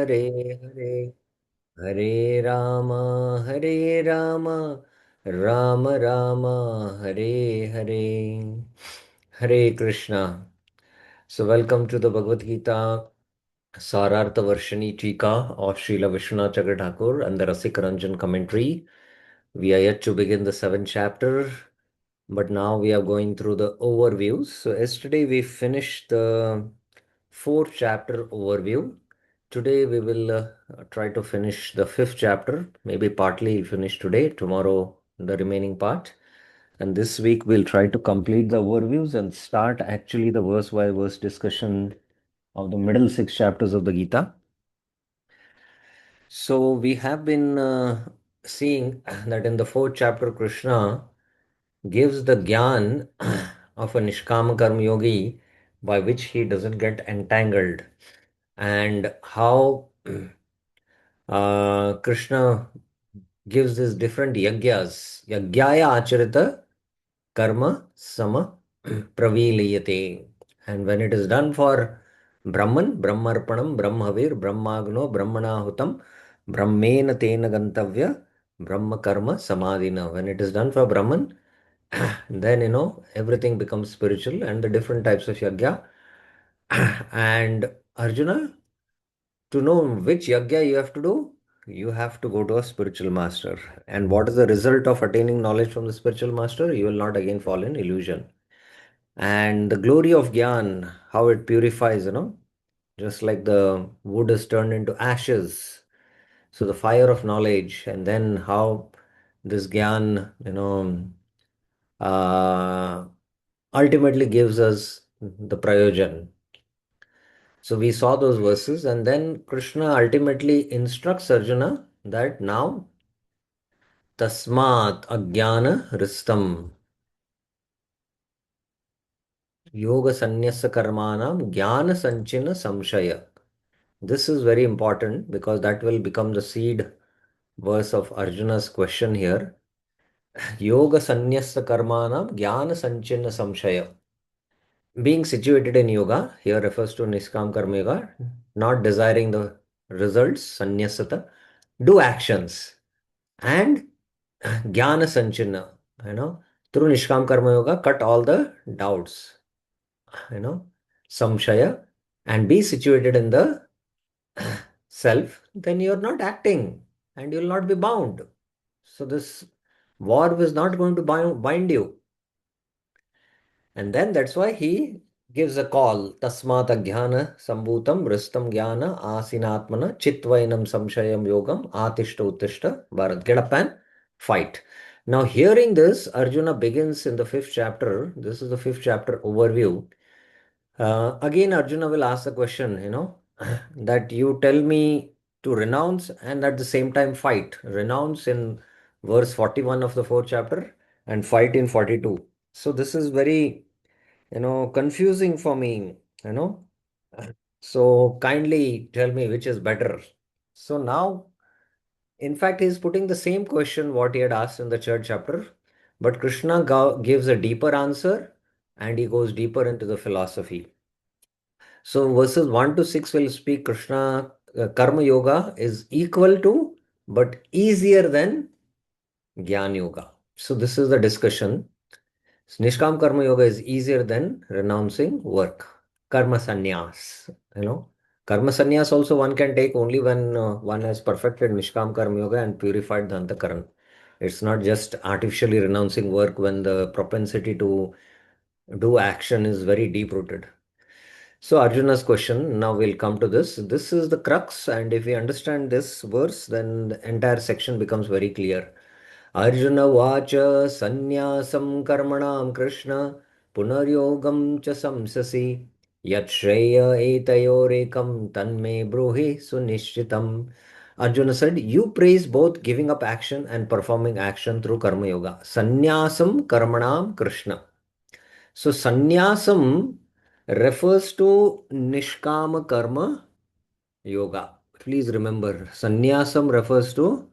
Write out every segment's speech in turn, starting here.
Hare Hare Hare Hare Ram Ram Hare Hare Hare Krishna. So welcome to the Bhagavad Gita Sarartha Varshini Tika of Srila Vishwanath Chakravarti Thakur and the Rasik Ranjan commentary. We are yet to begin the seventh chapter, but now we are going through the overviews. So yesterday we finished the fourth chapter overview. Today we will try to finish the fifth chapter, maybe partly finish today, tomorrow the remaining part. And this week we'll try to complete the overviews and start actually the verse by verse discussion of the middle six chapters of the Gita. So we have been seeing that in the fourth chapter, Krishna gives the gyan of a Nishkama Karma Yogi by which he doesn't get entangled, and how Krishna gives these different yagyas. Yagyaya acharita karma sama praviliyate. And when it is done for Brahman, Brahmarpanam, Brahmavir, Brahmagno, Brahmanahutam, Brahmena tena gantavya, Brahma karma samadhina. When it is done for Brahman, then everything becomes spiritual and the different types of yagya. And Arjuna, to know which yagya you have to do, you have to go to a spiritual master. And what is the result of attaining knowledge from the spiritual master? You will not again fall in illusion. And the glory of Gyan, how it purifies, just like the wood is turned into ashes. So the fire of knowledge, and then how this Gyan, uh, ultimately gives us the prayojan. So we saw those verses, and then Krishna ultimately instructs Arjuna that now tasmat ajnana ristam yoga sannyasa karmanam jnana sanchina samshaya. This is very important because that will become the seed verse of Arjuna's question here. Yoga sannyasa karmanam jnana sanchina samshaya. Being situated in yoga here refers to Niskam Karma Yoga, not desiring the results, sannyasata, do actions and jnana sanchina, through Nishkam Karma Yoga, cut all the doubts, you know, samshaya, and be situated in the self, then you're not acting and you'll not be bound. So this war is not going to bind you. And then that's why he gives a call. Tasmat ajnana sambhutam ristam jnana asinatmana chitvainam samshayam yogam atishta uttishta bharat. Get up and fight. Now hearing this, Arjuna begins in the fifth chapter. This is the fifth chapter overview. Again, Arjuna will ask the question, that you tell me to renounce and at the same time fight. Renounce in verse 41 of the fourth chapter and fight in 42. So this is very, confusing for me, you know. So kindly tell me which is better. So now, in fact, he is putting the same question what he had asked in the third chapter, but Krishna gives a deeper answer and he goes deeper into the philosophy. So verses 1 to 6 will speak Krishna Karma Yoga is equal to but easier than Gyan Yoga. So this is the discussion. Nishkam Karma Yoga is easier than renouncing work. Karma Sannyas, Karma Sannyas also one can take only when one has perfected Nishkam Karma Yoga and purified the Antakaran. It's not just artificially renouncing work when the propensity to do action is very deep rooted. So Arjuna's question, now we'll come to this. This is the crux, and if we understand this verse, then the entire section becomes very clear. Arjuna vacha sannyasam karmanam Krishna punaryogam cha samsasi yat shreya etayorekam tanme bruhi sunishchitam. Arjuna said, you praise both giving up action and performing action through karma yoga. Sannyasam karmanam Krishna. So sannyasam refers to Nishkama Karma Yoga. Please remember, sannyasam refers to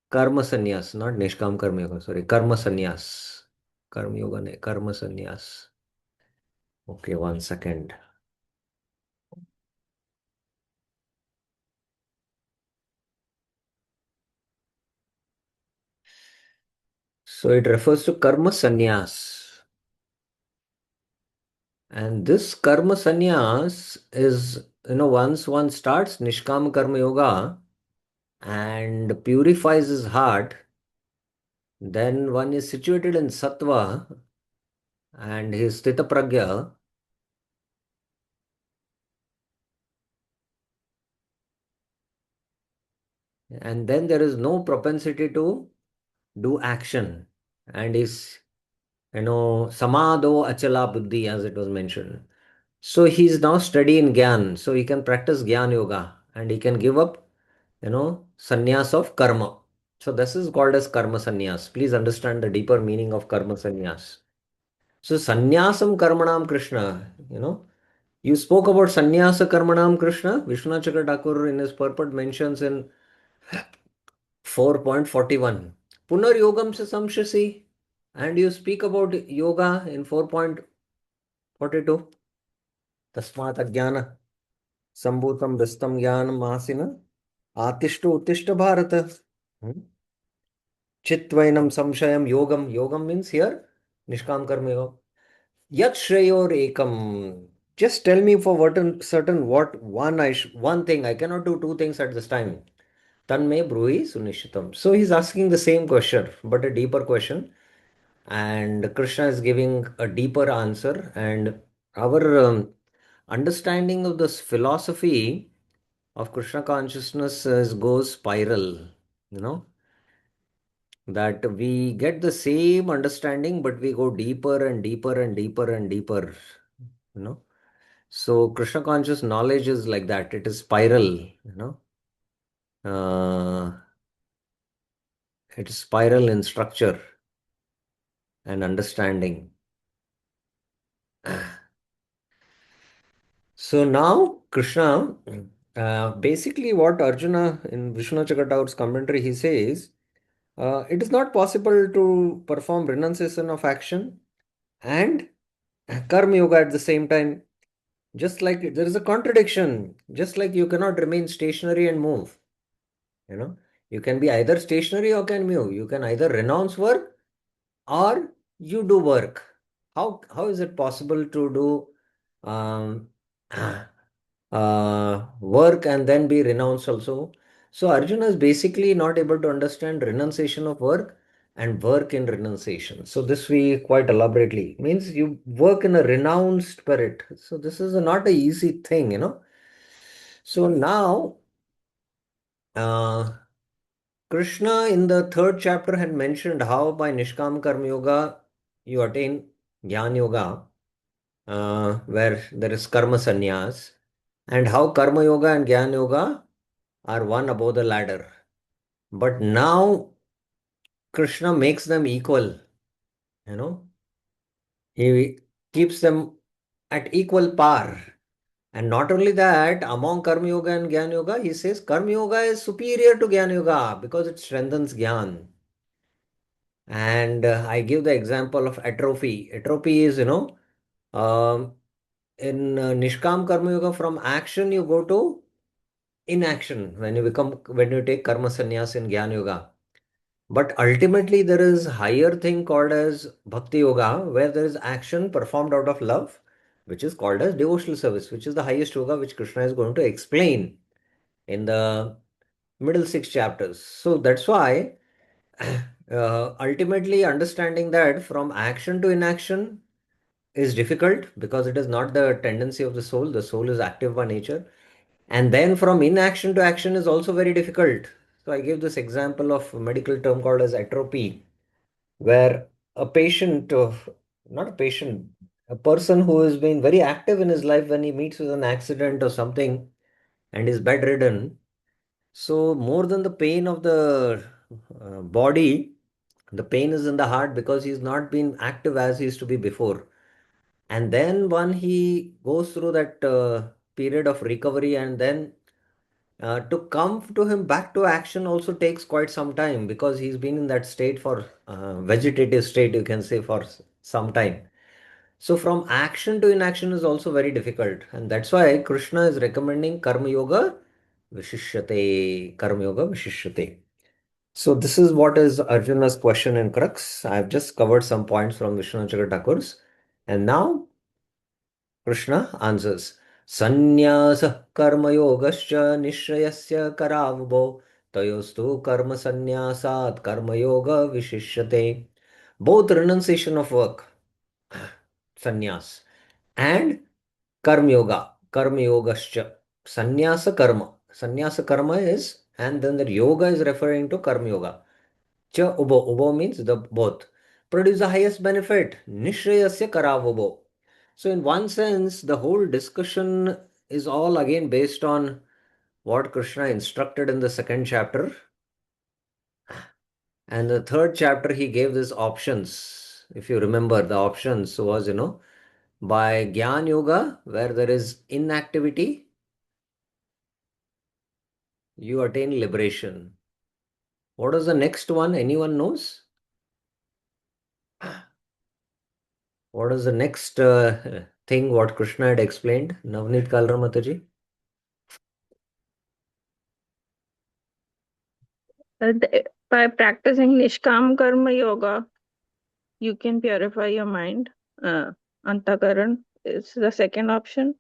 Karma Sannyas, not Nishkam Karma Yoga. Sorry, Karma Sannyas. Karma Yoga, ne, Karma Sannyas. Okay, 1 second. So it refers to karma sannyas. And this karma sannyas is, once one starts Nishkama Karma Yoga and purifies his heart, then one is situated in Sattva and his Sthita Pragya. And then there is no propensity to do action. And is, Samadho Achala Buddhi, as it was mentioned. So he is now studying Gyan. So he can practice Gyan Yoga and he can give up, sannyas of karma. So this is called as karma sannyas. Please understand the deeper meaning of karma sannyas. So sannyasam karmanam Krishna, you spoke about sannyasa karmanam Krishna. Vishwanath Chakra Thakur in his purport mentions in 4.41. Punar yogam se samshasi. And you speak about yoga in 4.42. Tasmat ajnana sambhutam ristam jnanam mahasina atishto uttishta bharata. Hmm? Chitvainam samshayam yogam. Yogam means here Nishkam Karma Yoga. Yat Shreyor Ekam. Just tell me for what certain what one thing. I cannot do two things at this time. Tanme Bruhi Sunishitam. So he's asking the same question, but a deeper question. And Krishna is giving a deeper answer. And our understanding of this philosophy of Krishna consciousness goes spiral, you know, that we get the same understanding, but we go deeper and deeper and deeper and deeper, you know. So Krishna conscious knowledge is like that. It is spiral, Uh, it is spiral in structure and understanding. So now Krishna, basically what Arjuna in Vishnu Chakataur's commentary, he says, it is not possible to perform renunciation of action and karma yoga at the same time. Just like there is a contradiction, just like you cannot remain stationary and move. You can be either stationary or can move. You can either renounce work or you do work. How is it possible to do um, work and then be renounced also? So Arjuna is basically not able to understand renunciation of work and work in renunciation. So this we quite elaborately means you work in a renounced spirit. So this is not a easy thing. So now uh, Krishna in the third chapter had mentioned how by Nishkam Karma Yoga you attain Jnana Yoga, where there is Karma Sannyas, and how Karma Yoga and Jnana Yoga are one above the ladder. But now Krishna makes them equal, you know, he keeps them at equal par. And not only that, among Karma Yoga and Jnana Yoga, he says Karma Yoga is superior to Jnana Yoga because it strengthens Jnana. And I give the example of atrophy. Atrophy is, um, in Nishkam Karma Yoga, from action you go to inaction when you take Karma Sannyas in Jnana Yoga. But ultimately, there is higher thing called as Bhakti Yoga, where there is action performed out of love, which is called as devotional service, which is the highest yoga, which Krishna is going to explain in the middle six chapters. So that's why ultimately understanding that from action to inaction is difficult because it is not the tendency of the soul. The soul is active by nature. And then from inaction to action is also very difficult. So I give this example of a medical term called as atrophy, where a patient, not a patient, a person who has been very active in his life, when he meets with an accident or something and is bedridden, so more than the pain of the body, the pain is in the heart because he's not been active as he used to be before. And then when he goes through that period of recovery, and then to come to him back to action also takes quite some time because he's been in that state for vegetative state, you can say, for some time. So from action to inaction is also very difficult, and that's why Krishna is recommending karma yoga vishishyate. Karma yoga vishishyate. So this is what is Arjuna's question in crux. I've just covered some points from Vishnu Thakur's, and now Krishna answers. Sannyasa karma yogascha nishrayasya karavabo tayostu karma sannyasat karma yoga vishishyate. Both renunciation of work, sannyas, and karma yogascha. Sannyasa karma is, and then the yoga is referring to karma yoga. Cha ubo. Ubo means the both. Produce the highest benefit. Nishrayasya karavobo. So in one sense, the whole discussion is all again based on what Krishna instructed in the second chapter. And the third chapter, he gave these options. If you remember, the options was, by Gyan Yoga, where there is inactivity, you attain liberation. What is the next one? Anyone knows? What is the next thing what Krishna had explained? Navneet Kalramataji? By practicing Nishkam Karma Yoga, you can purify your mind. Antakaran is the second option.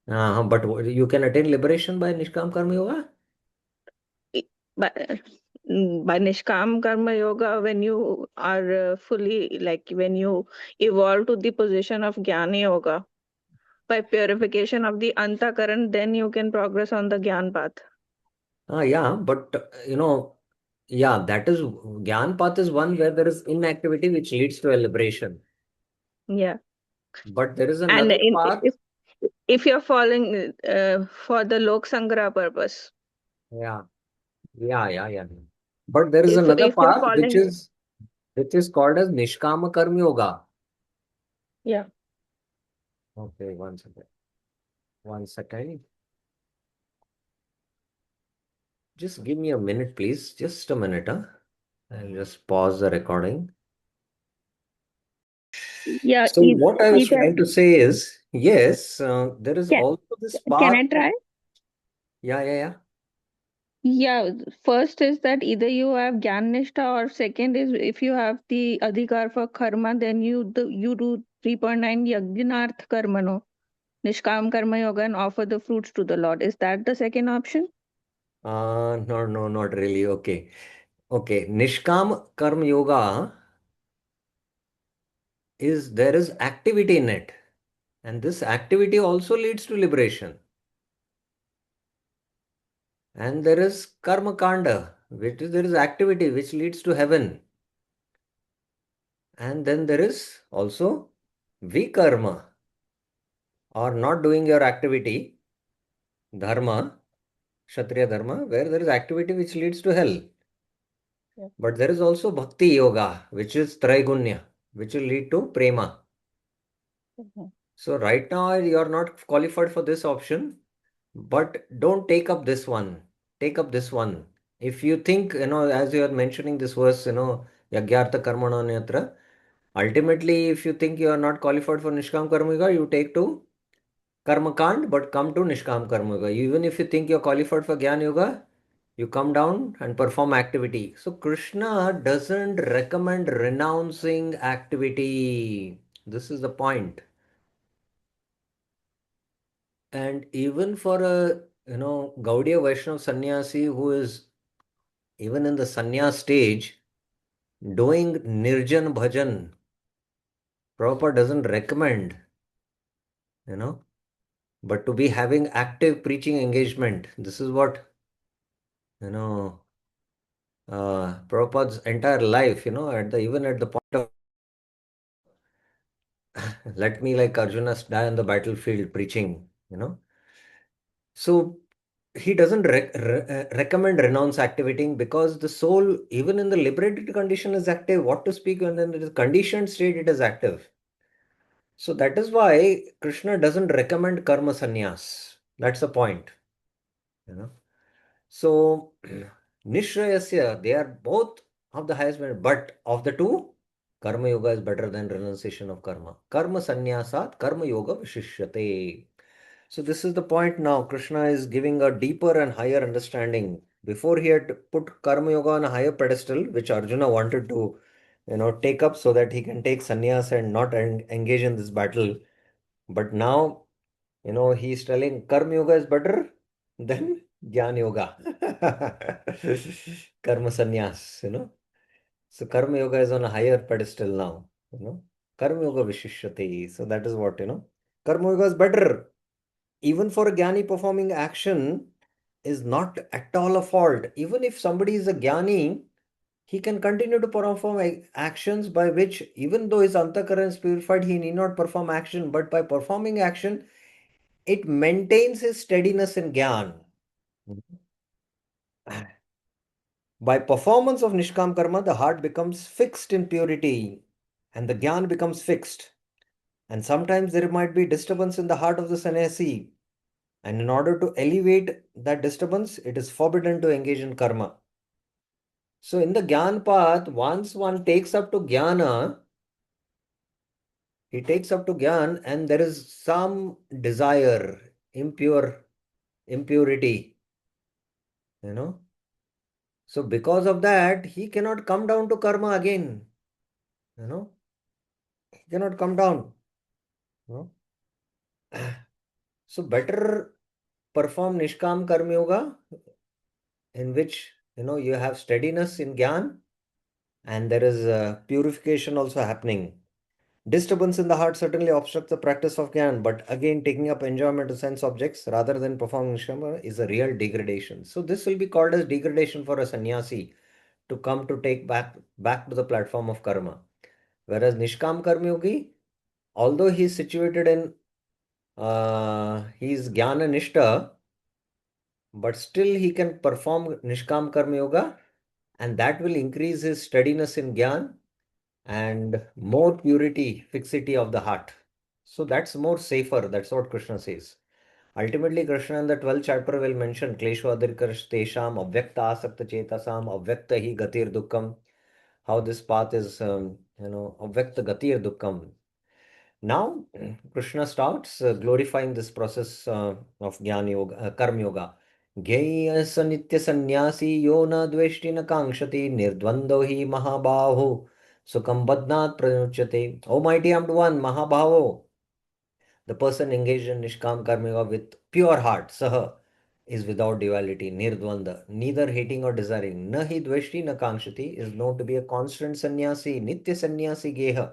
But you can attain liberation by Nishkam Karma Yoga? By, by Nishkam Karma Yoga, when you are fully, like when you evolve to the position of Jnana Yoga, by purification of the Antakaran, then you can progress on the Gyan path. Yeah, but yeah, that is Gyan path is one where there is inactivity which leads to a liberation. Yeah. But there is And another path. if you're following for the Lok Sangra purpose, Yeah, yeah. But there is another if you're path following, which is called as Nishkama Karma Yoga. yeah. Okay, one second. One second. Just give me a minute, please. Just a minute, huh? I'll just pause the recording. Yeah, So what I was either trying to say is, yes, there is can, also this can path. I try? Yeah. Yeah, first is that either you have Gyan Nishtha, or second is if you have the Adhikar for Karma, then you do 3.9 Yajnarth Karma, no? Nishkam Karma Yoga, and offer the fruits to the Lord. Is that the second option? No, not really. Okay. Nishkam Karma Yoga is there is activity in it, and this activity also leads to liberation. And there is Karma Kanda, which is there is activity which leads to heaven. And then there is also Vikarma, or not doing your activity, Dharma, Kshatriya Dharma, where there is activity which leads to hell. Yeah. But there is also Bhakti Yoga, which is Traigunya, which will lead to Prema. Mhm. So right now you are not qualified for this option, but don't take up this one. Take up this one. If you think, as you are mentioning this verse, Yagyartha Karmana Nyatra, ultimately, if you think you are not qualified for Nishkam Karma Yoga, you take to Karma Kand, but come to Nishkam Karma Yoga. Even if you think you're qualified for Gyan Yoga, you come down and perform activity. So Krishna doesn't recommend renouncing activity. This is the point. And even for a Gaudiya Vaishnava sannyasi who is even in the sannyas stage doing nirjan bhajan, Prabhupada doesn't recommend, you know, but to be having active preaching engagement. This is what you know Prabhupada's entire life, even at the point of let me like Arjuna die on the battlefield preaching, So he doesn't recommend renounce activating because the soul, even in the liberated condition, is active. What to speak when in the conditioned state it is active. So that is why Krishna doesn't recommend karma sannyas. That's the point. You know. So Nishrayasya, they are both of the highest merit, but of the two, karma yoga is better than renunciation of karma. Karma sannyasat karma yoga vishishyate. So this is the point now. Krishna is giving a deeper and higher understanding. Before he had put Karma Yoga on a higher pedestal, which Arjuna wanted to, take up so that he can take sannyas and not engage in this battle. But now, he's telling Karma Yoga is better than Jnana Yoga. Karma sannyas. So Karma Yoga is on a higher pedestal now, Karma Yoga Vishishyate. So that is what, Karma Yoga is better. Even for a Jnani, performing action is not at all a fault. Even if somebody is a Jnani, he can continue to perform actions by which, even though his antakaran is purified, he need not perform action. But by performing action, it maintains his steadiness in Jnana. By performance of Nishkam Karma, the heart becomes fixed in purity and the Jnana becomes fixed. And sometimes there might be disturbance in the heart of the sannyasi. And in order to elevate that disturbance, it is forbidden to engage in karma. So in the Gyan path, once one takes up to Jnana, he takes up to Gyan and there is some desire, impurity, you know. So because of that, he cannot come down to karma again, you know. He cannot come down. You know? So better perform Nishkam Karma Yoga in which, you have steadiness in Gyan and there is purification also happening. Disturbance in the heart certainly obstructs the practice of Gyan, but again, taking up enjoyment to sense objects rather than performing Nishkama is a real degradation. So this will be called as degradation for a sannyasi to come to take back to the platform of karma. Whereas Nishkam Karma Yogi, although he is situated in he is Jnana Nishta, but still he can perform Nishkam Karma Yoga and that will increase his steadiness in Gyan and more purity, fixity of the heart. So that's more safer. That's what Krishna says. Ultimately, Krishna in the 12th chapter will mention Kleshu Adirkarsh Tesham Avyakta Asakta Chetasam Avyakta Hi Gatir Dukkam. How this path is, Avyakta Gatir Dukkam. Now, Krishna starts glorifying this process of Jnana Yoga, Karma Yoga. Gyeya sanitya sannyasi yo na dveshti na kankshati nirdvando hi mahabaho sukam badnat pranuchyate. O mighty armed one, Mahabhavo, the person engaged in Nishkam Karma Yoga with pure heart, Saha, is without duality, Nirdvanda, neither hating or desiring. Na hi dveshti na kankshati is known to be a constant sannyasi, Nitya sannyasi geha.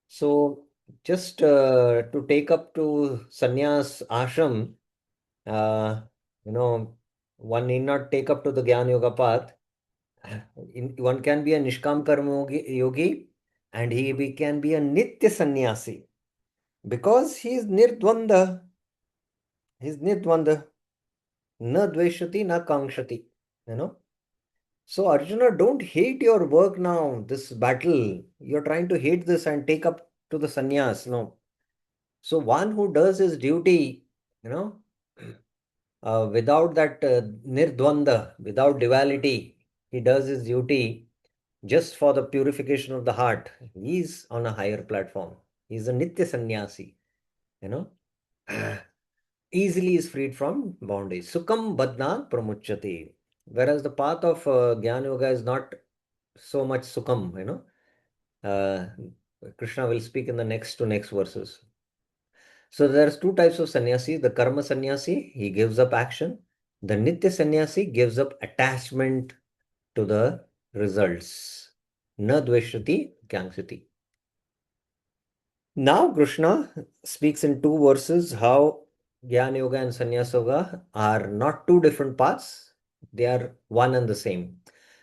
So, just to take up to sannyas ashram, uh, one need not take up to the Gyan Yoga path. One can be a Nishkam Karma yogi and can be a Nitya sannyasi because he is Nirdvanda. He is Nirdvanda. Na dveshati na kankshati. You know. So, Arjuna, don't hate your work now, this battle. You're trying to hate this and take up to the sannyas. No. So one who does his duty, without that nirdvanda, without duality, he does his duty just for the purification of the heart. He's on a higher platform. He's a nitya sannyasi, you know, easily is freed from bondage. Sukham badna pramuchyate. Whereas the path of Jnana Yoga is not so much sukham, Uh, Krishna will speak in the next to next verses. So there's two types of sannyasi. The karma sannyasi, he gives up action. The nitya sannyasi gives up attachment to the results. Na dveshati kyanksati. Now Krishna speaks in two verses how Jnana Yoga and Sannyasa Yoga are not two different paths. They are one and the same.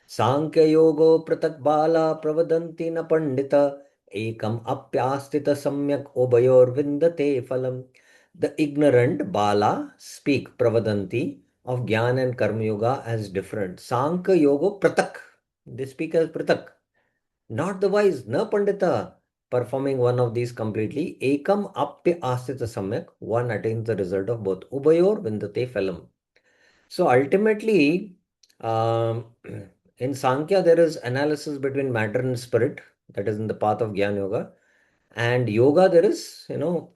Sankhya Yogo Pratak Bala Pravadanti na Pandita Ekam Apyastita Samyak Obayor Vindate Phalam. The ignorant Bala speak Pravadanti of Jnana and Karma Yoga as different. Sankhya Yogo Pratak. They speak as Pratak. Not the wise, na Pandita. Performing one of these completely, ekam apya astita samyak, one attains the result of both. Ubayor vindate phalam. So ultimately, um, in Sankhya, there is analysis between matter and spirit, that is in the path of Gyan Yoga. And yoga, there is,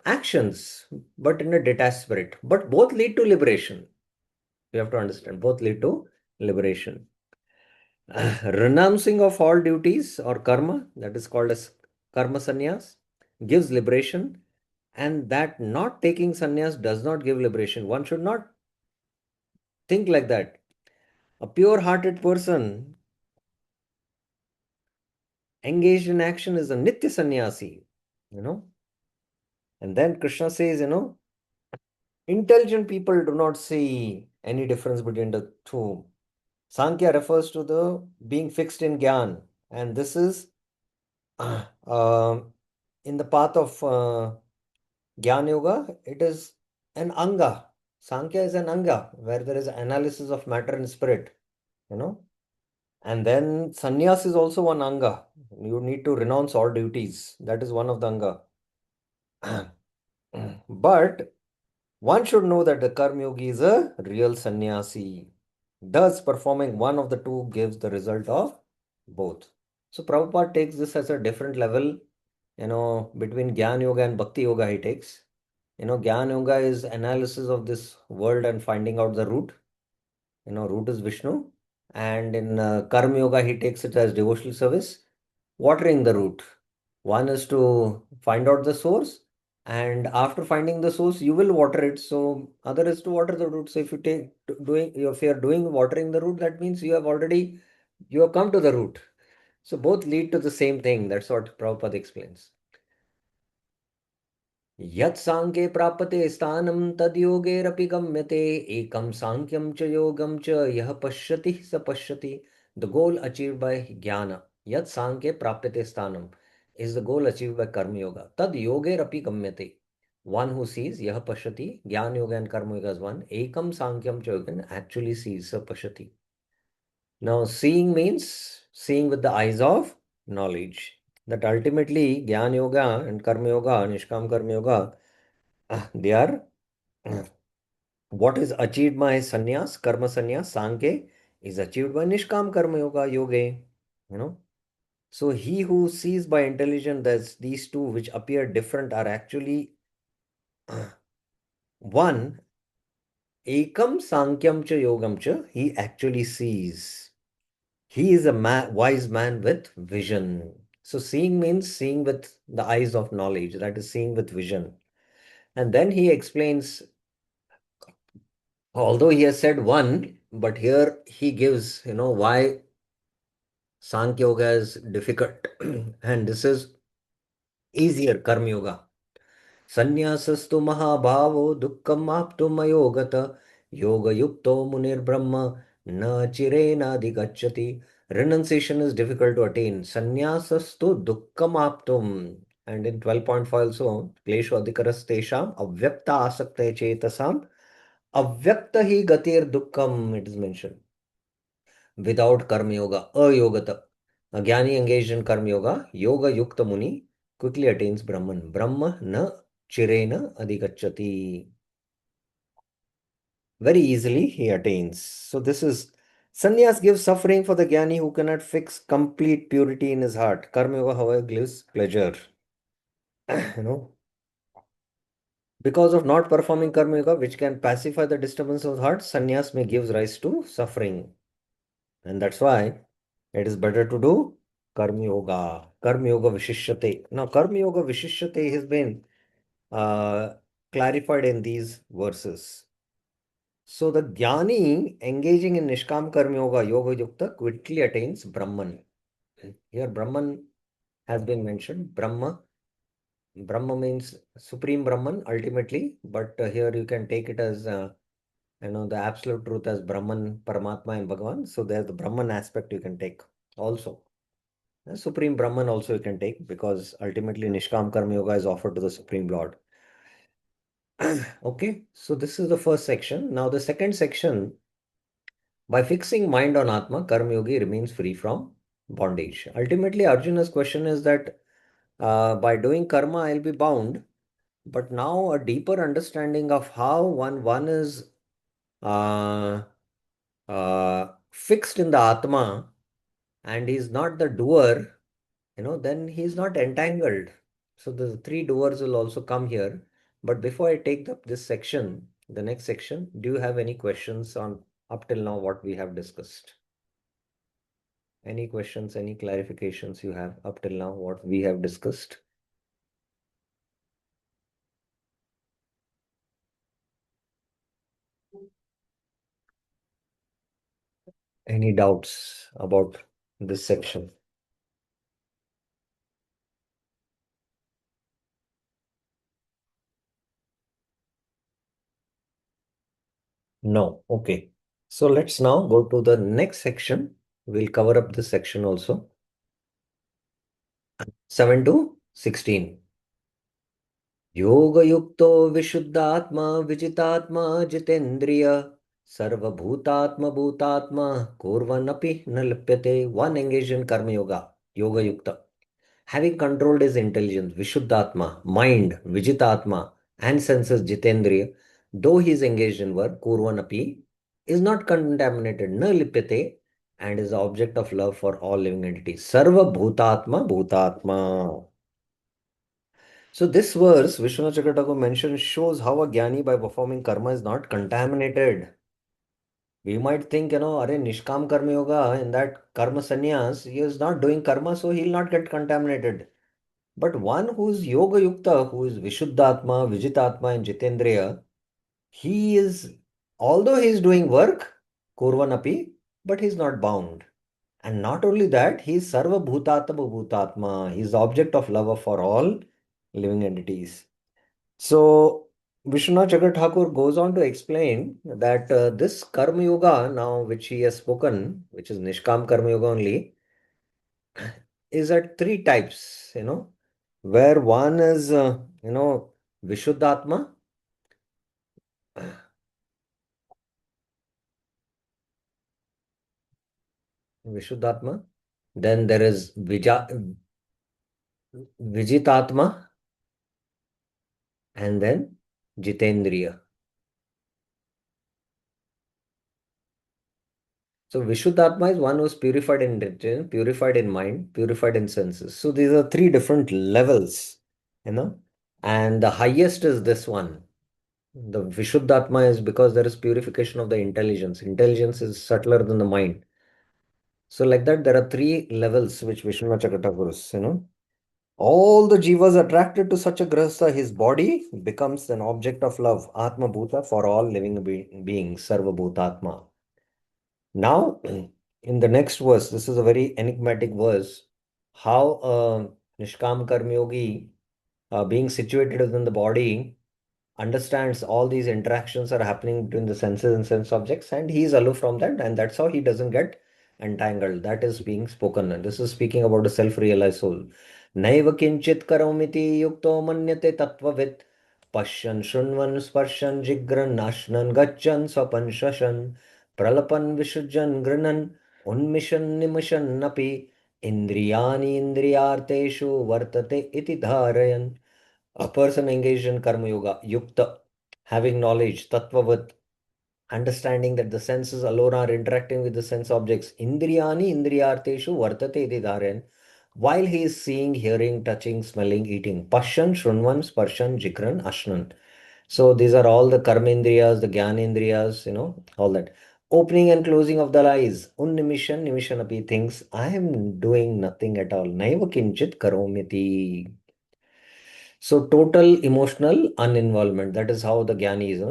actions, but in a detached spirit. But both lead to liberation. You have to understand, both lead to liberation. Renouncing of all duties or karma, that is called as karma sannyas, gives liberation, and that not taking sannyas does not give liberation. One should not think like that. A pure hearted person engaged in action is a nitya sannyasi, you know. And then Krishna says, intelligent people do not see any difference between the two. Sankhya refers to the being fixed in Gyan, and this is uh, in the path of Gyan Yoga, it is an Anga. Sankhya is an Anga where there is analysis of matter and spirit, you know. And then sannyas is also one Anga. You need to renounce all duties. That is one of the Anga. But one should know that the Karma Yogi is a real sannyasi. Thus, performing one of the two gives the result of both. So, Prabhupada takes this as a different level, between Jnana Yoga and Bhakti Yoga, he takes. Jnana Yoga is analysis of this world and finding out the root. Root is Vishnu. And in Karma Yoga, he takes it as devotional service, watering the root. One is to find out the source, and after finding the source, you will water it. So, other is to water the root. So, if you take doing, if you are doing watering the root, that means you have come to the root. So, both lead to the same thing. That's what Prabhupada explains. यत् सांख्ये प्राप्यते स्थानं तद्योगेरपि गम्यते एकं सांख्यं च योगं च यः पश्यति स पश्यति. The goal achieved by jnana, yat sankhye prapyate sthanam, is the goal achieved by karma yoga. Tad yogerapi gamyate, one who sees, yah pashyati, jnana yoga and karma yoga is one. Ekam sankyam ch yogan actually sees, sa pashyati. Now seeing means seeing with the eyes of knowledge. That ultimately jnana yoga and karma yoga, nishkam karma yoga, they are what is achieved by sannyas, karma sannyas, sankhya is achieved by nishkam karma yoga, yoga. So he who sees by intelligence that these two which appear different are actually one, ekam sankyam cha yogam cha, he actually sees. He is a wise man with vision. So seeing means seeing with the eyes of knowledge, that is seeing with vision. And then he explains, although he has said one, but here he gives, why Sankhya Yoga is difficult and this is easier, Karma Yoga. Sannyasasthu mahabhavo dukkam aptumayogata yoga yukto munir brahma na chirena adhigacchati. Renunciation is difficult to attain. Sannyasasthu dukkam aptum. And in 12.5 also, kleshu adhikarastesham avyakta asakte chetasam avyakta hi gatir dukkam, it is mentioned. Without karma yoga, ayogata. A jnani engaged in karma yoga, yoga yukta muni, quickly attains Brahman. Brahma na chirena adhigacchati. Very easily he attains. So this is sannyas gives suffering for the jnani who cannot fix complete purity in his heart. Karma yoga, however, gives pleasure. you know, because of not performing karma yoga, which can pacify the disturbance of the heart, sannyas may give rise to suffering. And that's why it is better to do Karma Yoga. Karma Yoga Vishishyate. Now, Karma Yoga Vishishyate has been uh, clarified in these verses. So, the Jnani engaging in Nishkam Karma Yoga, Yoga Yukta, quickly attains Brahman. Here, Brahman has been mentioned. Brahma means Supreme Brahman ultimately, but here you can take it as the absolute truth as Brahman, Paramatma, and Bhagavan. So there's the Brahman aspect you can take also. The Supreme Brahman also you can take because ultimately Nishkam Karma Yoga is offered to the Supreme Lord. Okay, so this is the first section. Now the second section, by fixing mind on Atma, Karma Yogi remains free from bondage. Ultimately, Arjuna's question is that by doing karma, I'll be bound. But now a deeper understanding of how one is uh, fixed in the Atma and he's not the doer, then he's not entangled. So the three doers will also come here. But before I take up this section, the next section, do you have any questions on up till now what we have discussed? Any questions, any clarifications you have up till now what we have discussed? Any doubts about this section? No. Okay. So let's now go to the next section. We'll cover up this section also. 7 to 16. योगयुक्तो विशुद्धात्मा विजितात्मा जितेन्द्रिय सर्वभूतात्म भूतात्मा कुर्वन्नपि न लिप्यते. One engaged in karma yoga, yoga yukta, having controlled his intelligence, vishuddhatma, mind, vijitatma, and senses, jitendriya, though he is engaged in work, kurvanapi, is not contaminated, na lipyate, and is the object of love for all living entities. Sarva bhutatma bhutatma. So this verse, Vishwanath Chakravarti mentioned, shows how a jnani by performing karma is not contaminated. We might think, Are Nishkam Karma Yoga, in that karma sannyas, he is not doing karma, so he'll not get contaminated. But one who is Yoga Yukta, who is Vishuddhatma, Vijitatma, and Jitendriya, he is, although he is doing work, Kurvanapi, but he is not bound. And not only that, he is Sarva Bhutatma Bhutatma. He is the object of love for all living entities. So, Vishwanath Chakravarti Thakur goes on to explain that this Karma Yoga, now which he has spoken, which is Nishkam Karma Yoga only, is at three types, where one is, Vishuddhatma, Vishuddhatma, then there is Vijitatma, and then Jitendriya. So Vishuddhatma is one who is purified in intention, purified in mind, purified in senses. So these are three different levels, and the highest is this one. The Vishuddhatma is because there is purification of the intelligence. Intelligence is subtler than the mind. So like that, there are three levels which Vishwanath Chakravarti is, All the jivas attracted to such a grahastha, his body becomes an object of love, Atma Bhuta, for all living beings, Sarva Bhutatma. Now, in the next verse, this is a very enigmatic verse, how Nishkam Karma Yogi, being situated within the body, understands all these interactions are happening between the senses and sense objects, and he is aloof from that, and that's how he doesn't get entangled. That is being spoken. And this is speaking about a self-realized soul. Naiva kinchit karomiti yukto manyate tattvavid pashyan shunvan sparshan jigran nashnan gachan swapan shashan pralapan vishujan grinan unmishan nimishan napi indriyani indriyarteshu vartate iti dharayan. A person engaged in karma yoga, yukta, having knowledge, tattvavat, understanding that the senses alone are interacting with the sense objects, indriyani indriyarteshu vartate iti dharayan, while he is seeing, hearing, touching, smelling, eating, pashan, shrunvan, sparshan, jikran, ashnan. So these are all the karmendriyas, the gyanendriyas, all that. Opening and closing of the eyes. Unnimishan, nimishan api thinks, I am doing nothing at all. Naiva kinchit karomiti. So total emotional uninvolvement. That is how the jnani is.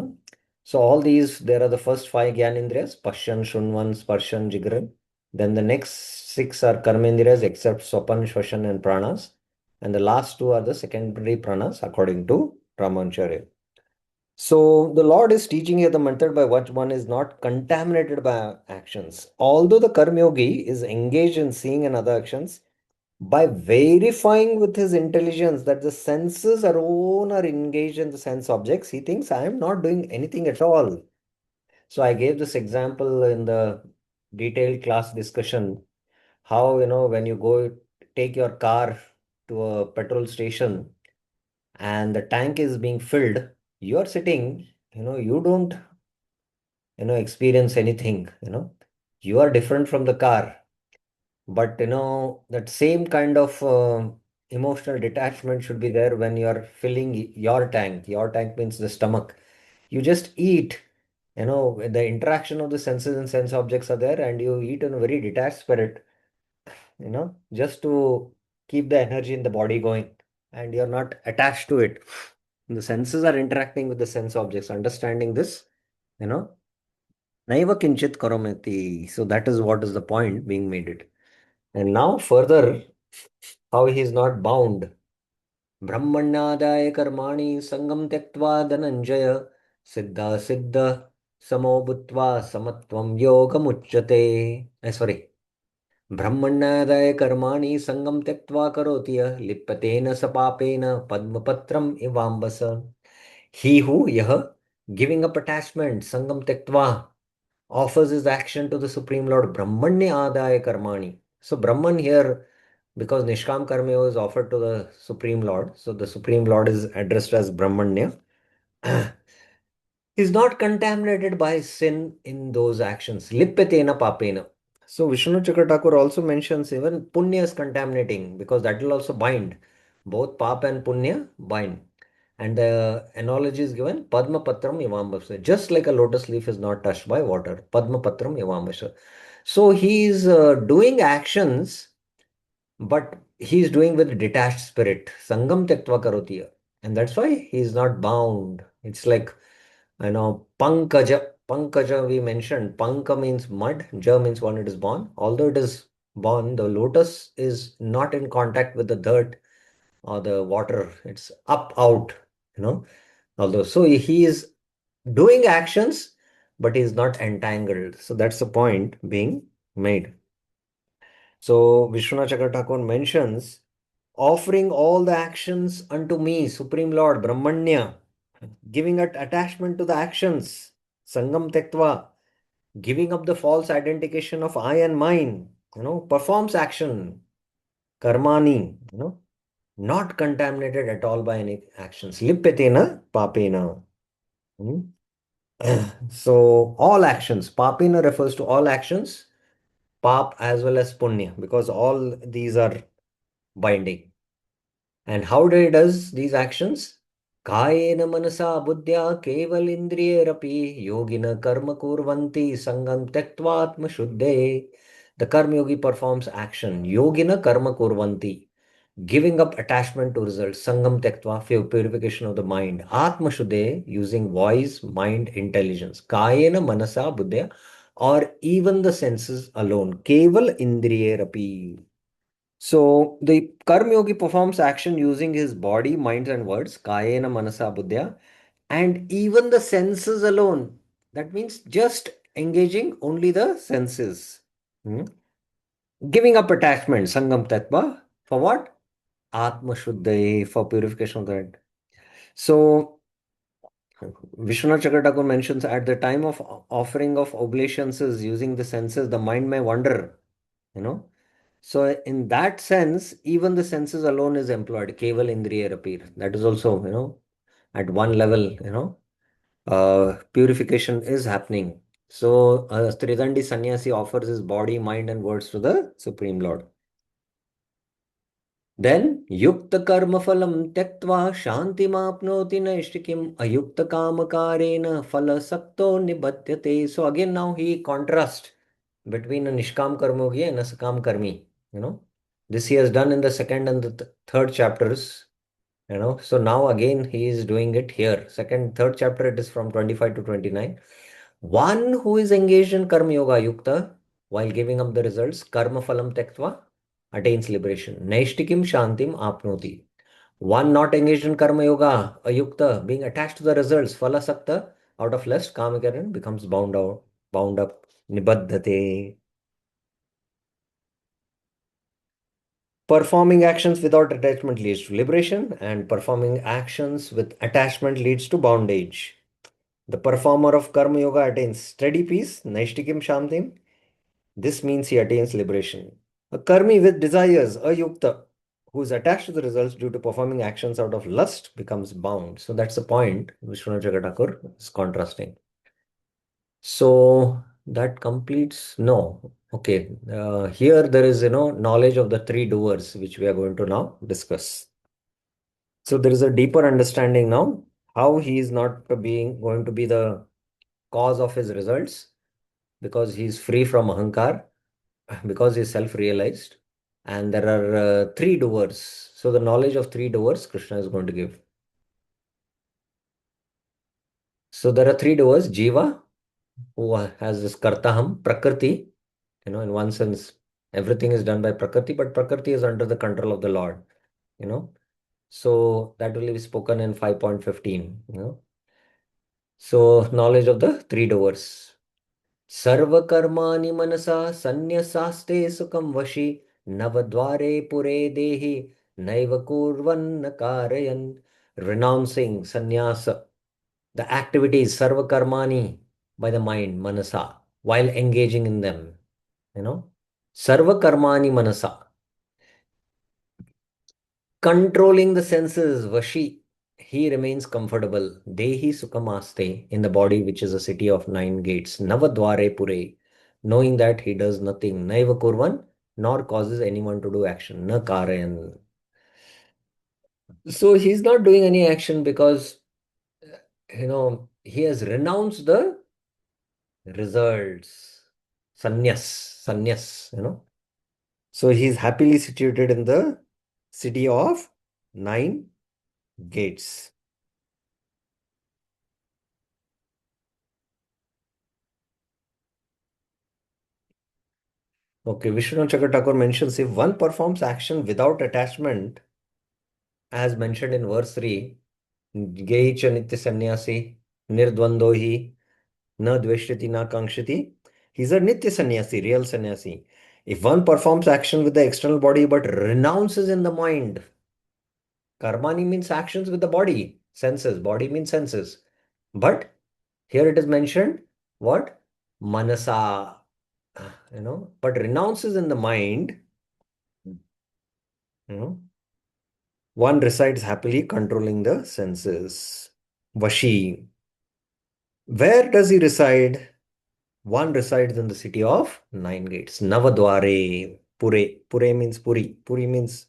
So all these, there are the first five gyanendriyas, Pashyan, Shunvan, Sparshan, Jigran. Then the next six are karmendriyas except Swapan, Shvashan and Pranas. And the last two are the secondary pranas according to Ramacharya. So the Lord is teaching here the method by which one is not contaminated by actions. Although the karma yogi is engaged in seeing and other actions, by verifying with his intelligence that the senses alone are engaged in the sense objects, he thinks I am not doing anything at all. So I gave this example in the detailed class discussion, how, when you go take your car to a petrol station and the tank is being filled, you're sitting, you don't, experience anything, you are different from the car. But that same kind of emotional detachment should be there when you are filling your tank. Your tank means the stomach. You just eat. The interaction of the senses and sense objects are there, and you eat in a very detached spirit, just to keep the energy in the body going, and you're not attached to it. The senses are interacting with the sense objects. Understanding this, you know, naiva kinchit karomati. So that is what is the point being made it. And now further, how he is not bound. ब्रह्मण्यादाय कर्माणि संगम त्यक्त्वा धनंजय सिद्धा सिद्ध समो भूत्वा समत्वं योगमुच्यते. Sorry. ब्रह्मण्यादाय कर्माणि संगम त्यक्त्वा करोति यः लिप्यतेन स पापेन पद्मपत्रम इवाम्बस. He who, yah, giving up attachment, sangam tektva, offers his action to the Supreme Lord, Brahmanya adaya karmani. So Brahman here, because Nishkam Karma is offered to the Supreme Lord, so the Supreme Lord is addressed as Brahmanya, is not contaminated by sin in those actions. Lippetena papena. So Vishnu Chakratakur also mentions even punya is contaminating, because that will also bind. Both pap and punya bind. And the analogy is given Padma Patram Yavambasa. Just like a lotus leaf is not touched by water. Padma Patram Yavambasa. So he is doing actions, but he is doing with detached spirit. Sangam Tektva Karotiya. And that's why he is not bound. It's like, Pankaja. Pankaja we mentioned. Panka means mud. Ja means when it is born. Although it is born, the lotus is not in contact with the dirt or the water. It's up out, you know. Although, so he is doing actions, but he is not entangled. So that's the point being made. So Vishwanath Chakratakon mentions offering all the actions unto me, Supreme Lord, Brahmanya, giving at attachment to the actions, Sangam Tektva, giving up the false identification of I and mine, performs action, Karmani, not contaminated at all by any actions. Lippetena, papena. Hmm? So all actions, papina refers to all actions, pap as well as punya, because all these are binding. And how do he does these actions? Kayena manasa buddhya keval indriyerapi yogina karma kurvanti sangam tektvatma shuddhe. The karma yogi performs action. Yogina karma kurvanti. Giving up attachment to results, sangam tektva, purification of the mind, atma shuddhe, using voice, mind, intelligence, kayena manasa buddhya, or even the senses alone, keval indriye rapi. So the karma yogi performs action using his body, mind, and words, kayena manasa buddhya, and even the senses alone. That means just engaging only the senses. Hmm? Giving up attachment, sangam tattva, for what? Atma Shuddhaye, for purification of that. So Vishwanath Chakratakur mentions at the time of offering of oblations using the senses, the mind may wander, you know. So in that sense, even the senses alone is employed. Keval Indriya Rapir. That is also, at one level, purification is happening. So Tridandi Sannyasi offers his body, mind, and words to the Supreme Lord. Then yukta karma phalam tyaktva shantimapnoti naishtikim ayukta kamakarena phala sakto nibadyate. So again now he contrast between a nishkam karma yogi and a sakam karmi. This he has done in the second and the third chapters. So now again he is doing it here. Third chapter it is from 25 to 29. One who is engaged in karma yoga yukta while giving up the results, karma phalam tyaktva, attains liberation. Naishtikim shantim apnoti. One not engaged in karma yoga, ayukta, being attached to the results, phala sakta, out of lust, kamakaran, becomes bound up, nibaddhate. Performing actions without attachment leads to liberation, and performing actions with attachment leads to bondage. The performer of karma yoga attains steady peace, naishtikim shantim. This means he attains liberation. A karmi with desires, a yukta, who is attached to the results due to performing actions out of lust, becomes bound. So that's the point Vishwanath Jagatakur is contrasting. So that completes, no. Okay, here there is, knowledge of the three doers, which we are going to now discuss. So there is a deeper understanding now how he is not being going to be the cause of his results, because he's free from ahankar, because he's self-realized. And there are three doers. So the knowledge of three doers Krishna is going to give. So there are three doers: Jiva, who has this Kartaham, Prakriti. In one sense, everything is done by Prakriti, but Prakriti is under the control of the Lord. You know, so that will be spoken in 5.15. So knowledge of the three doers. सर्वकर्माणि मनसा सन्न्यसास्ते सुखं वशी नवद्वारे पुरे देहि नैव कुर्वन्न कारयन्. Renouncing sannyasa, the activities sarva karmani, by the mind manasa, while engaging in them. Sarva karmani manasa, controlling the senses, vashi, he remains comfortable. Dehi sukhamaste, in the body, which is a city of nine gates. Navadware pure, knowing that he does nothing. Naiva kurvan, nor causes anyone to do action. Na karayan. So he's not doing any action because, he has renounced the results. Sannyas. So he's happily situated in the city of nine gates. Okay, Vishwanath Chakravarti mentions if one performs action without attachment, as mentioned in verse 3, Gehi cha nitya sannyasi, nirdvandohi, na dveshyati na kankshati. He's a nitya sannyasi, real sannyasi. If one performs action with the external body but renounces in the mind, karmani means actions with the body, senses, body means senses. But here it is mentioned, what? Manasa, but renounces in the mind, you know, one resides happily controlling the senses. Vashi. Where does he reside? One resides in the city of nine gates. Navadware. Pure. Pure means Puri. Puri means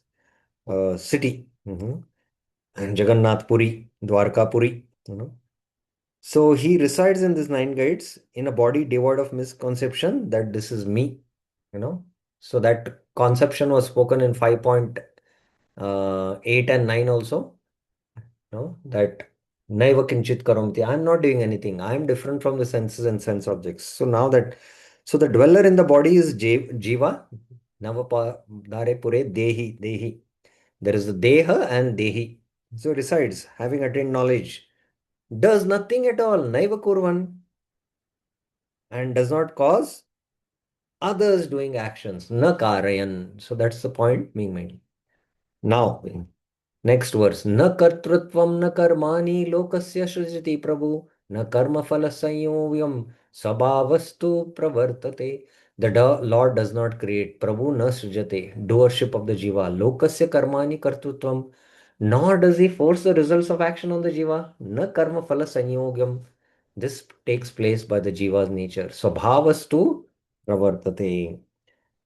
city. And Jagannath Puri. Dwarka Puri. So he resides in these nine gates in a body devoid of misconception that this is me. So that conception was spoken in 5.8 and 9 also. That naiva kinchit karamti. I'm not doing anything. I'm different from the senses and sense objects. So the dweller in the body is Jiva, Navapa Dare Pure, Dehi. There is the Deha and Dehi. So resides, having attained knowledge, does nothing at all, Naiva Kurvan, and does not cause others doing actions, Na Karayan. So that's the point being made. Now, next verse. Na kartrutvam na karmani lokasya shrujati prabhu na karma phala sanyogyam sabhavastu pravartate. The Lord does not create. Prabhu na srujate. Doership of the jiva. Lokasya karmani kartrutvam. Nor does he force the results of action on the jiva. Na karma phala sanyogyam. This takes place by the jiva's nature. Sabhavastu pravartate.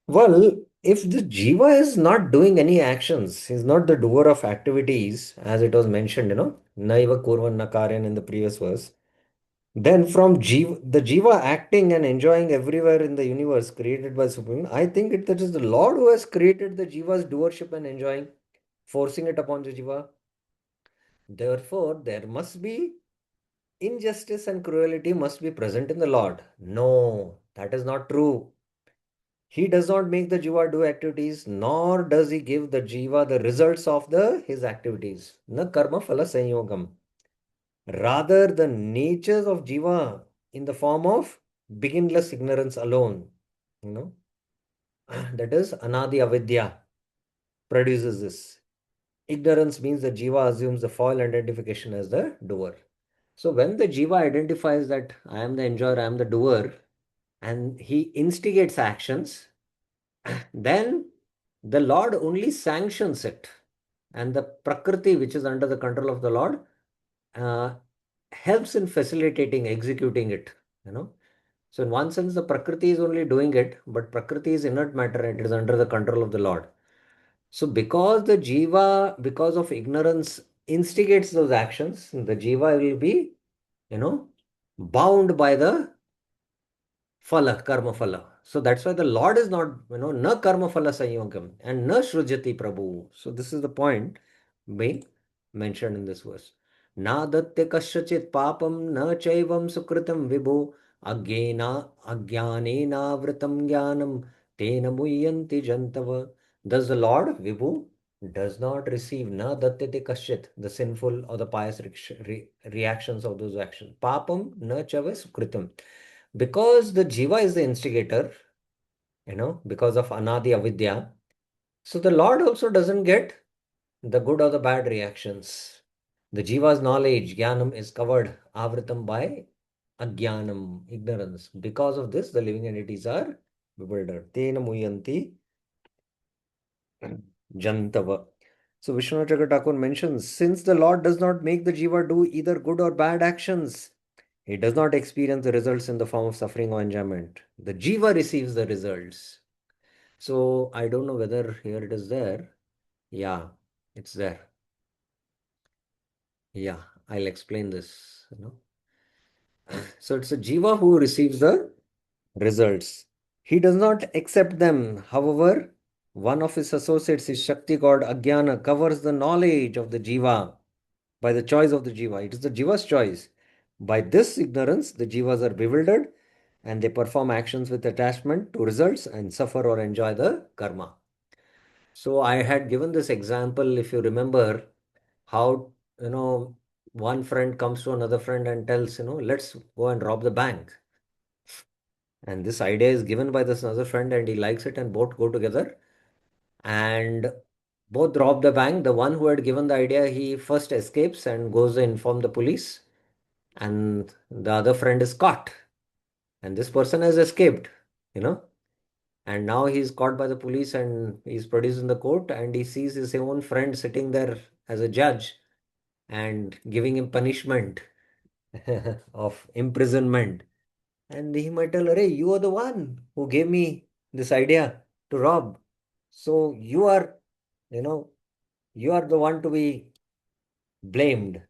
Well, if the Jiva is not doing any actions, he's not the doer of activities, as it was mentioned, Naiva Kurvan Nakaryan in the previous verse, then from the Jiva acting and enjoying everywhere in the universe created by Supreme, I think that is the Lord who has created the Jiva's doership and enjoying, forcing it upon the Jiva. Therefore, there must be injustice and cruelty must be present in the Lord. No, that is not true. He does not make the jiva do activities, nor does he give the jiva the results of his activities. Na karma phala sanyogam. Rather, the natures of jiva in the form of beginless ignorance alone, you know, that is anadi avidya, produces this. Ignorance means the jiva assumes the false identification as the doer. So when the jiva identifies that I am the enjoyer, I am the doer, and he instigates actions, then the Lord only sanctions it. And the Prakriti, which is under the control of the Lord, uh, helps in facilitating, executing it. So, in one sense, the Prakriti is only doing it, but Prakriti is inert matter and it is under the control of the Lord. So, because the Jiva, because of ignorance, instigates those actions, the Jiva will be, you know, bound by the phala, karma phala. So that's why the Lord is not, na karma phala sanyogam and na shrujati prabhu. So this is the point being mentioned in this verse. Na datte kasyachit papam na chaivam sukritam vibhu agyana vratam jnanam tena muyyanti jantava. Does the Lord Vibhu does not receive na datte kasyat, the sinful or the pious reactions of those actions. Papam na chava sukritam, because the jiva is the instigator, because of anadi avidya. So the Lord also doesn't get the good or the bad reactions. The jiva's knowledge, jnanam, is covered, avritam, by ajnanam, ignorance. Because of this, the living entities are bewildered. Tena muyanti jantava. So Vishwanath Chakravarti Thakur mentions, since the Lord does not make the jiva do either good or bad actions, he does not experience the results in the form of suffering or enjoyment. The jiva receives the results. So I don't know whether here it is there. Yeah, it's there. Yeah, I'll explain this. So it's a jiva who receives the results. He does not accept them. However, one of his associates, his Shakti god Ajnana, covers the knowledge of the jiva by the choice of the jiva. It is the jiva's choice. By this ignorance, the jivas are bewildered and they perform actions with attachment to results and suffer or enjoy the karma. So I had given this example, if you remember, how, one friend comes to another friend and tells, let's go and rob the bank. And this idea is given by this other friend and he likes it, and both go together and both rob the bank. The one who had given the idea, he first escapes and goes to inform the police, and the other friend is caught. And this person has escaped, you know, and now he's caught by the police and he's produced in the court, and he sees his own friend sitting there as a judge and giving him punishment of imprisonment. And he might tell, Arey, you are the one who gave me this idea to rob. So you know, you are the one to be blamed.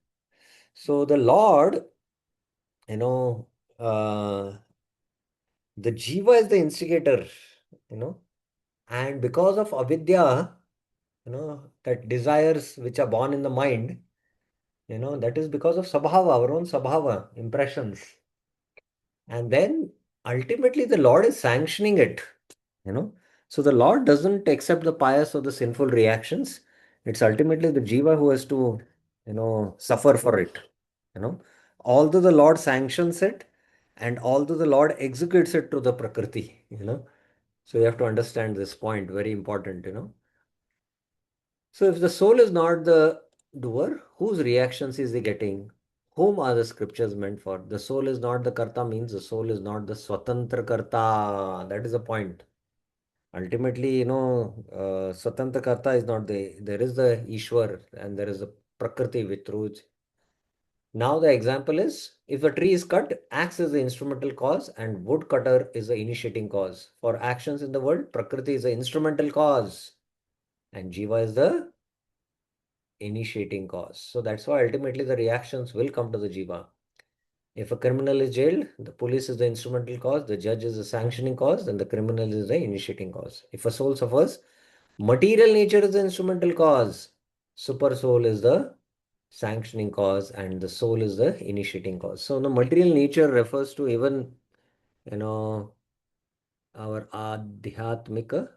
So the Lord, you know, uh, the jiva is the instigator, you know, and because of avidya, that desires which are born in the mind, that is because of sabhava, our own sabhava, impressions. And then ultimately the Lord is sanctioning it, you know. So the Lord doesn't accept the pious or the sinful reactions. It's ultimately the jiva who has to, suffer for it, you know. Although the Lord sanctions it and although the Lord executes it to the prakriti. So you have to understand this point, very important. So if the soul is not the doer, whose reactions is he getting? Whom are the scriptures meant for? The soul is not the karta means the soul is not the swatantra karta. That is the point. Ultimately, swatantra karta is not there is the Ishwar and there is a prakriti with through. Now the example is, if a tree is cut, axe is the instrumental cause and woodcutter is the initiating cause. For actions in the world, prakriti is the instrumental cause and jiva is the initiating cause. So that's why ultimately the reactions will come to the jiva. If a criminal is jailed, the police is the instrumental cause, the judge is the sanctioning cause, then the criminal is the initiating cause. If a soul suffers, material nature is the instrumental cause, super soul is the sanctioning cause, and the soul is the initiating cause. So the material nature refers to even, you know, our adhyatmika,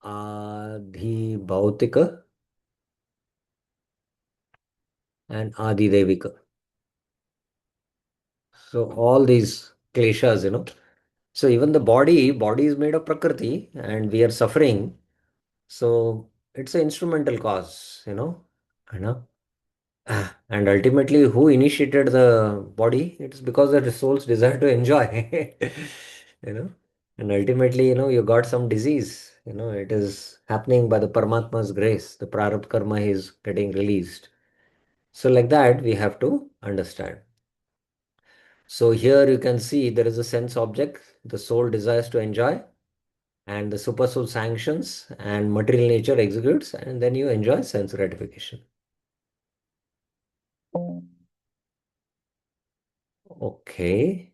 adhibhautika, and adidevika. So all these kleshas. So even the body is made of prakriti and we are suffering. So it's an instrumental cause. You know. And ultimately, who initiated the body? It's because the soul's desire to enjoy. you know. And ultimately, you got some disease. It is happening by the Paramatma's grace. The prarabdha karma is getting released. So like that, we have to understand. So here you can see there is a sense object. The soul desires to enjoy and the supersoul sanctions and material nature executes and then you enjoy sense gratification. Okay.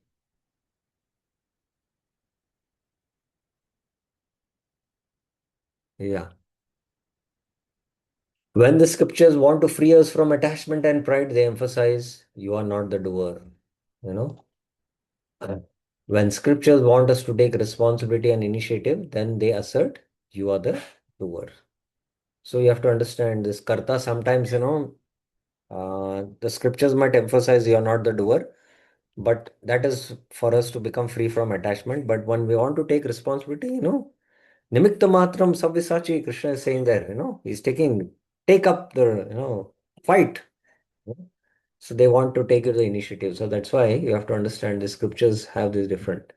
Yeah. When the scriptures want to free us from attachment and pride, they emphasize you are not the doer. You know, when scriptures want us to take responsibility and initiative, then they assert you are the doer. So you have to understand this karta. Sometimes, the scriptures might emphasize you are not the doer, but that is for us to become free from attachment. But when we want to take responsibility, nimitta matram sabvisachi, Krishna is saying there, he's take up the, fight. So they want to take the initiative. So that's why you have to understand the scriptures have this different.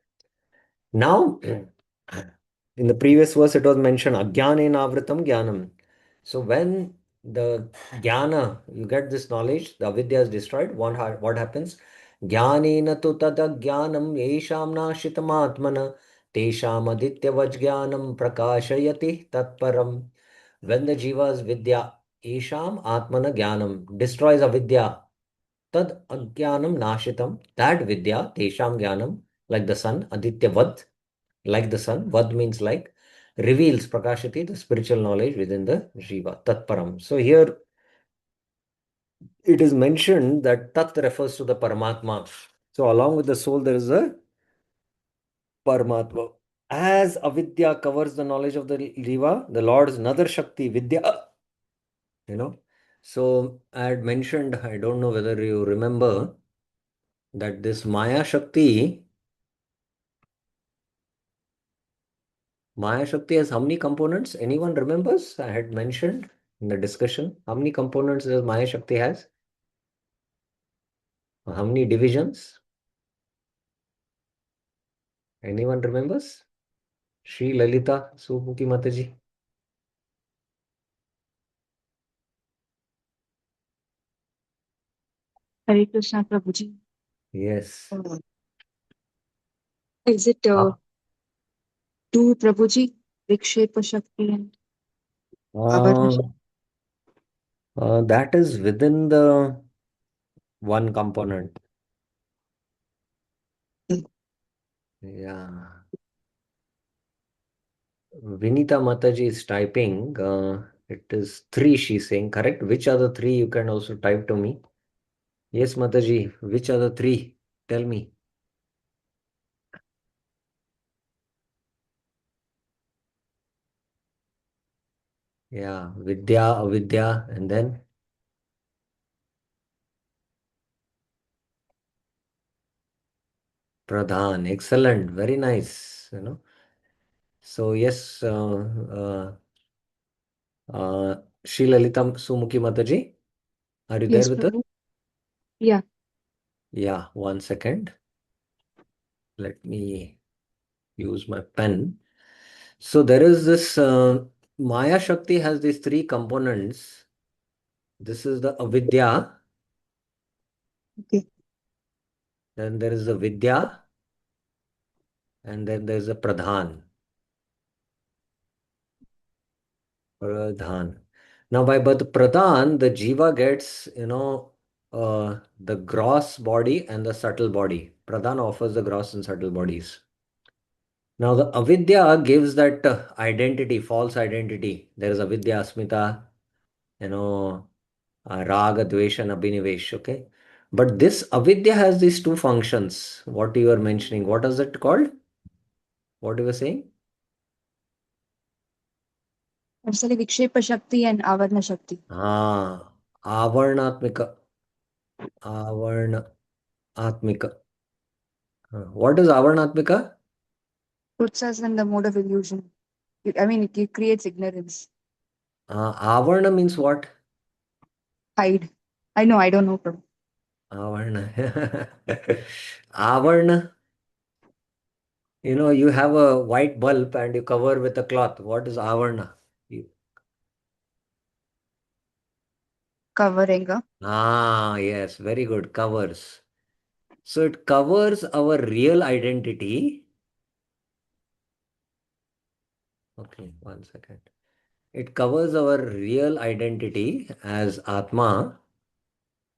Now, in the previous verse, it was mentioned ajnanena avritam jnanam. So when the jnana, you get this knowledge, the avidya is destroyed. What happens? Jnanena tu tada jnanam yesham nashitam atmana tesham adityavaj jnanam prakashayati tatparam. When the jiva's vidya, yesham atmana jnanam, destroys avidya, tad ajnanam nashitam, that vidya, tesham jnanam, like the sun, aditya like the sun. Vad means like, reveals Prakashati, the spiritual knowledge within the Jiva, Tatparam. So here it is mentioned that Tat refers to the Paramatma. So along with the soul, there is a Paramatma. As Avidya covers the knowledge of the Jiva, the Lord's another Shakti, Vidya, you know. So I had mentioned, I don't know whether you remember, that this Maya Shakti has how many components? Anyone remembers? I had mentioned in the discussion. How many components does Maya Shakti has? How many divisions? Anyone remembers? Sri Lalita Subhuki Mataji. Hare Krishna Prabhuji. Yes. Is it Ah, two Prabhuji? Vikshepa Shakti and Avarna uh, that is within the one component. Shakti? Yeah. Vinita Mataji is typing. It is three, she's saying. Correct. Which are the three? You can also type to me. Yes, Mataji. Which are the three? Tell me. Yeah. Vidya, Avidya, and then Pradhan. Excellent. Very nice. So yes, Sri Lalitam Sumukhi Mataji, are you there Yes, with us? Prabhu. Yeah. Yeah, 1 second. Let me use my pen. So there is this Maya Shakti has these three components. This is the Avidya, Okay. then there is the Vidya, and then there is a Pradhan. Pradhan. Now by birth Pradhan, the Jiva gets, the gross body and the subtle body. Pradhan offers the gross and subtle bodies. Now, the avidya gives that identity, false identity. There is avidya, asmita, you know, raga, dvesha, and abhinivesh. Okay. But this avidya has these two functions. What you are mentioning, what is it called? What you were saying? Actually, Vikshepa Shakti and Avarna Shakti Ah, avarnatmika. Avarnatmika. What is avarnatmika? puts us in the mode of illusion. I mean, it creates ignorance. Avarna means what? Hide. I know, I don't know, Prabhu. Avarna. Avarna. You have a white bulb and you cover with a cloth. What is avarna? You- Covering up. Yes, very good. Covers. So it covers our real identity. Okay, 1 second. It covers our real identity as Atma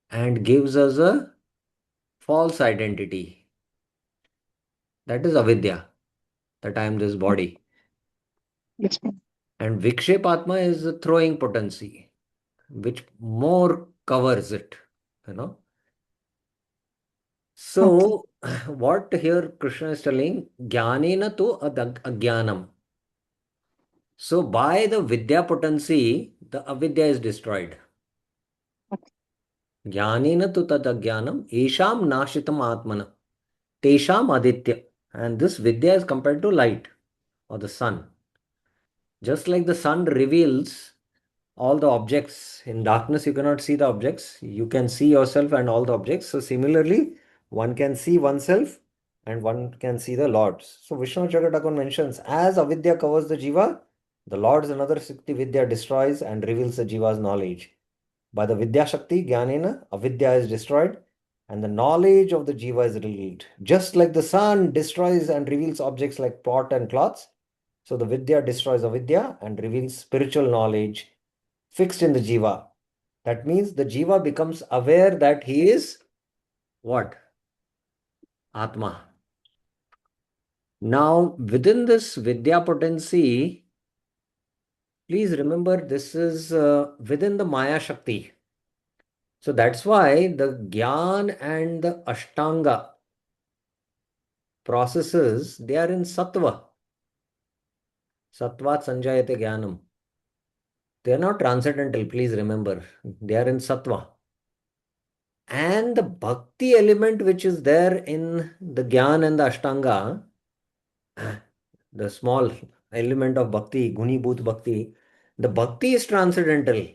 and gives us a false identity. That is avidya, that I am this body. Yes, ma'am. And vikshepatma is the throwing potency, which more covers it, you know. Okay. So, what here Krishna is telling, jnanena tu ajnanam. So, by the vidya potency, the avidya is destroyed. Okay. Jnanena tu tad ajnanam, esham nashitam atmana, tesham aditya. And this vidya is compared to light or the sun. Just like the sun reveals all the objects. In darkness, you cannot see the objects. You can see yourself and all the objects. So similarly, one can see oneself and one can see the Lords. So Vishnu Chakrathakur mentions, as avidya covers the jiva, the Lord's another Shakti Vidya destroys and reveals the jiva's knowledge. By the Vidya Shakti, Jnanena, avidya is destroyed and the knowledge of the jiva is revealed. Just like the sun destroys and reveals objects like pot and cloths, so the Vidya destroys avidya and reveals spiritual knowledge fixed in the jiva. That means the jiva becomes aware that he is what? Atma. Now, within this Vidya potency, please remember this is within the Maya Shakti. So that's why the Gyan and the Ashtanga processes, they are in Sattva. Sattvat Sanjayate Gyanam. They are not transcendental, please remember. They are in Sattva. And the bhakti element which is there in the Gyan and the Ashtanga, the small element of bhakti, Guni Bhut Bhakti, the bhakti is transcendental.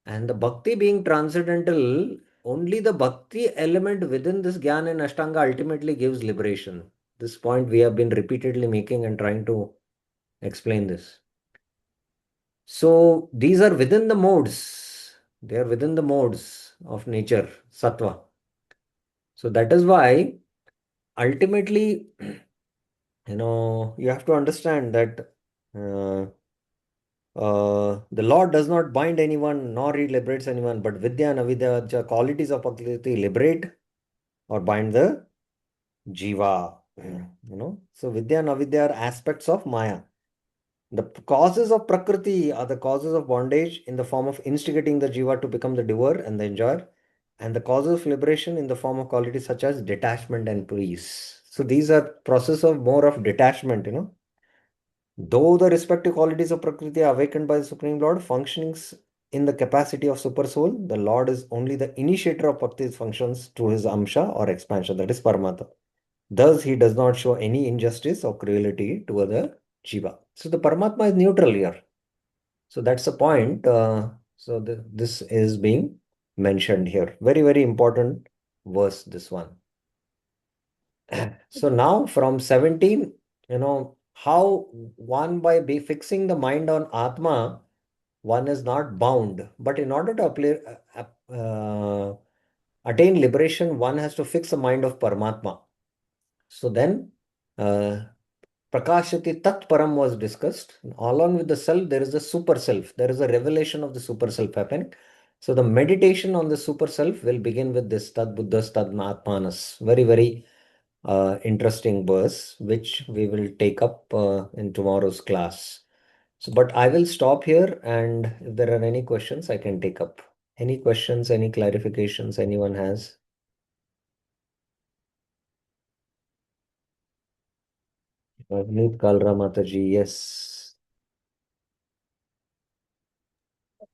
And the bhakti being transcendental, only the bhakti element within this Gyan and Ashtanga ultimately gives liberation. This point we have been repeatedly making and trying to explain this. So these are within the modes. They are within the modes of nature, sattva. So that is why ultimately, you have to understand that uh, the Lord does not bind anyone nor he liberates anyone, but Vidya and Avidya, the qualities of Prakriti, liberate or bind the Jiva. So Vidya and Avidya are aspects of Maya. The causes of Prakriti are the causes of bondage in the form of instigating the Jiva to become the doer and the enjoyer, and the causes of liberation in the form of qualities such as detachment and peace. So these are process of more of detachment. Though the respective qualities of Prakriti are awakened by the Supreme Lord, functionings in the capacity of Super Soul, the Lord is only the initiator of Bhakti's functions through his Amsha or expansion, that is Paramatma. Thus, he does not show any injustice or cruelty to other Jiva. So the Paramatma is neutral here. So that's the point. This is being mentioned here. Very, very important verse, this one. So now from 17, how one by fixing the mind on Atma, one is not bound. But in order to attain liberation, one has to fix the mind of Paramatma. So then, uh, Prakashati Tat Param was discussed. Along with the self, there is a super self. There is a revelation of the super self happening. So the meditation on the super self will begin with this Tad Buddhas Tad Atmanas. Very, very interesting verse, which we will take up in tomorrow's class. So, but I will stop here, and if there are any questions, I can take up. Any questions, any clarifications anyone has? Navneet Kalra Mataji, yes.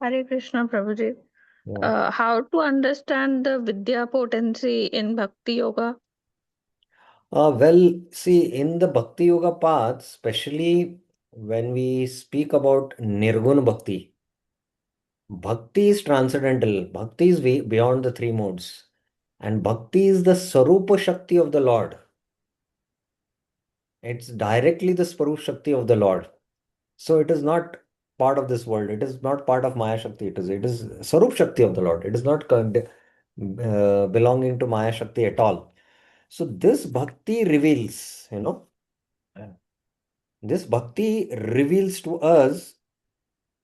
Hare Krishna, Prabhuji. Yeah. How to understand the Vidya potency in Bhakti Yoga? Well, see, in the Bhakti Yoga path, especially when we speak about Nirgun Bhakti, Bhakti is transcendental. Bhakti is way beyond the three modes. And Bhakti is the Sarupa Shakti of the Lord. It's directly the Swarup Shakti of the Lord. So it is not part of this world. It is not part of Maya Shakti. It is Sarup Shakti of the Lord. It is not belonging to Maya Shakti at all. So this bhakti reveals, this bhakti reveals to us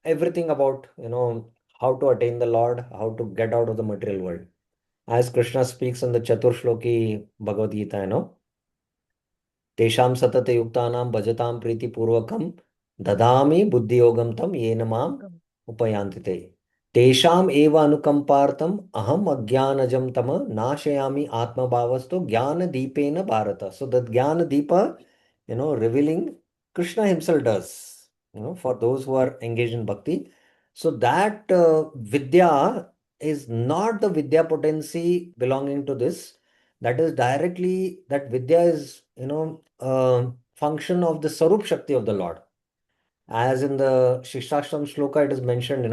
everything about, how to attain the Lord, how to get out of the material world. As Krishna speaks in the Chaturshloki Bhagavad Gita, तेषां सतत युक्तानां भजतां प्रीतिपूर्वकं ददामि बुद्धियोगं तं येन माम् उपयान्ति ते तेषाम् एव अनुकम्पार्थम् अहम् अज्ञानजं तम नाशयामि आत्मभावस्तु ज्ञानदीपेन Bharat. So that Jnana revealing Krishna himself does, for those who are engaged in bhakti. So that Vidya is not the Vidya potency belonging to this. That is directly, that Vidya is, a function of the Sarup Shakti of the Lord. As in the Shishashtam Shloka, it is mentioned,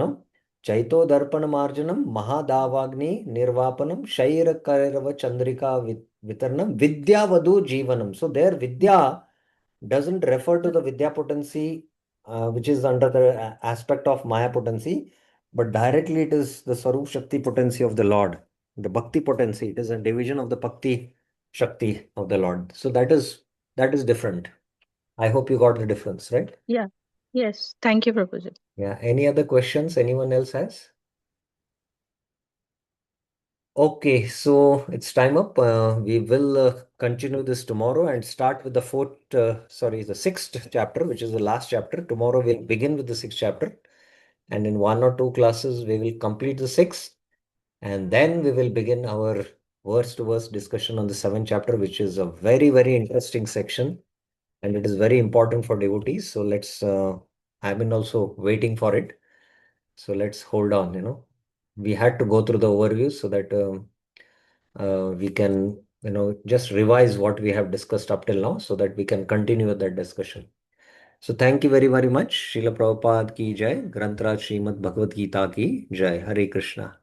Chaito Darpana Marjanam, Mahadavagni Nirvapanam, Shaira Kairava Chandrika Vitarnam, Vidya Vadu Jivanam. So there, Vidya doesn't refer to the Vidya potency, which is under the aspect of Maya potency, but directly it is the Sarup Shakti potency of the Lord, the Bhakti potency. It is a division of the Bhakti Shakti of the Lord. So that is different. I hope you got the difference, right? Yeah. Yes. Thank you, Prabhuji. Yeah. Any other questions anyone else has? Okay, so it's time up. We will continue this tomorrow and start with the sixth chapter, which is the last chapter. Tomorrow we'll begin with the sixth chapter, and in one or two classes we will complete the sixth, and then we will begin our verse-to-verse discussion on the seventh chapter, which is a very, very interesting section, and it is very important for devotees. So I've been also waiting for it. So let's hold on, We had to go through the overview so that we can, just revise what we have discussed up till now so that we can continue with that discussion. So thank you very, very much. Srila Prabhupada ki jai. Grantraj Srimad Bhagavad Gita ki jai. Hare Krishna.